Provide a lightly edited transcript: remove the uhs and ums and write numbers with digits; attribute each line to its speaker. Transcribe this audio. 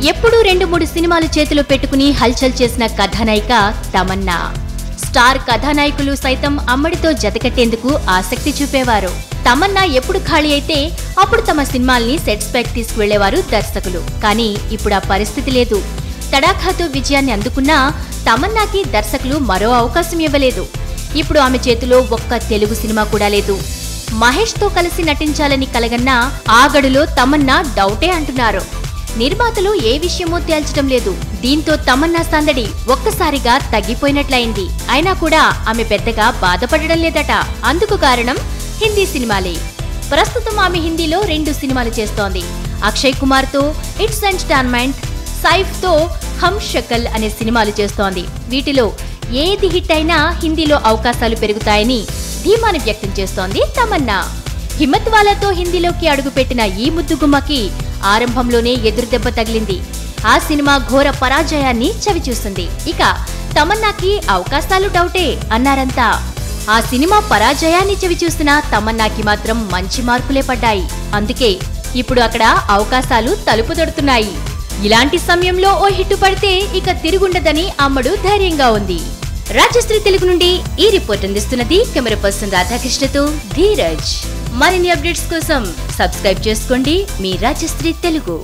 Speaker 1: ఎప్పుడూ 2-3 సినిమాలు చేతిలో పెట్టుకుని హల్చల్ చేసిన కథానాయిక తమన్నా. స్టార్ కథానాయకులు సైతం అమ్మడితో జతకట్టేందుకు ఆసక్తి చూపేవారు. తమన్నా ఎప్పుడు ఖాళీ అయితే అప్పుడు తమ సినిమాల్ని సెట్స్ పైకి తీసుకువెళ్లేవారు దర్శకులు. కానీ ఇప్పుడు ఆ పరిస్థితి లేదు. తడాఖాతో విజయాన్ని అందుకున్నా తమన్నాకి దర్శకులు మరో అవకాశం ఇవ్వలేదు. ఇప్పుడు ఆమె చేతిలో ఒక్క తెలుగు సినిమా కూడా లేదు. మహేష్ తో కలిసి నటించాలని కలగన్నా ఆగడులో తమన్నా డౌటే అంటున్నారు. నిర్మాతలు ఏ విషయమో తేల్చడం లేదు. దీంతో తమన్నా సందడి ఒక్కసారిగా తగ్గిపోయినట్లయింది. అయినా కూడా ఆమె పెద్దగా బాధపడడం లేదట. అందుకు కారణం హిందీ సినిమాలే. ప్రస్తుతం ఆమె హిందీలో 2 సినిమాలు చేస్తోంది. అక్షయ్ కుమార్ తో ఇట్స్ ఎంటర్టైన్మెంట్, సైఫ్ తో హమ్ షకల్ అనే సినిమాలు చేస్తోంది. వీటిలో ఏది హిట్ అయినా హిందీలో అవకాశాలు పెరుగుతాయని ధీమాని వ్యక్తం చేస్తోంది తమన్నా. హిమ్మత్ వాలాతో హిందీలోకి అడుగుపెట్టిన ఈ ముద్దుగుమ్మకి ఆరంభంలోనే ఎదురుదెబ్బ తగిలింది. ఆ సినిమా ఘోర పరాజయాన్ని చవిచూసింది. ఇక తమన్నాకి అవకాశాలు డౌటే అన్నారంతా. ఆ సినిమా పరాజయాన్ని చవిచూసిన తమన్నాకి మాత్రం మంచి మార్కులే పడ్డాయి. అందుకే ఇప్పుడు అక్కడ అవకాశాలు తలుపు తడుతున్నాయి. ఇలాంటి సమయంలో ఓ హిట్టు పడితే ఇక తిరుగుండదని అమ్మడు ధైర్యంగా ఉంది. రాజశ్రీ తెలుగు నుండి ఈ రిపోర్ట్ అందిస్తున్నది కెమెరా పర్సన్ రాధాకృష్ణతో ధీరజ్. మరిన్ని అప్డేట్స్ కోసం సబ్స్క్రైబ్ చేసుకోండి మీ రాజశ్రీ తెలుగు.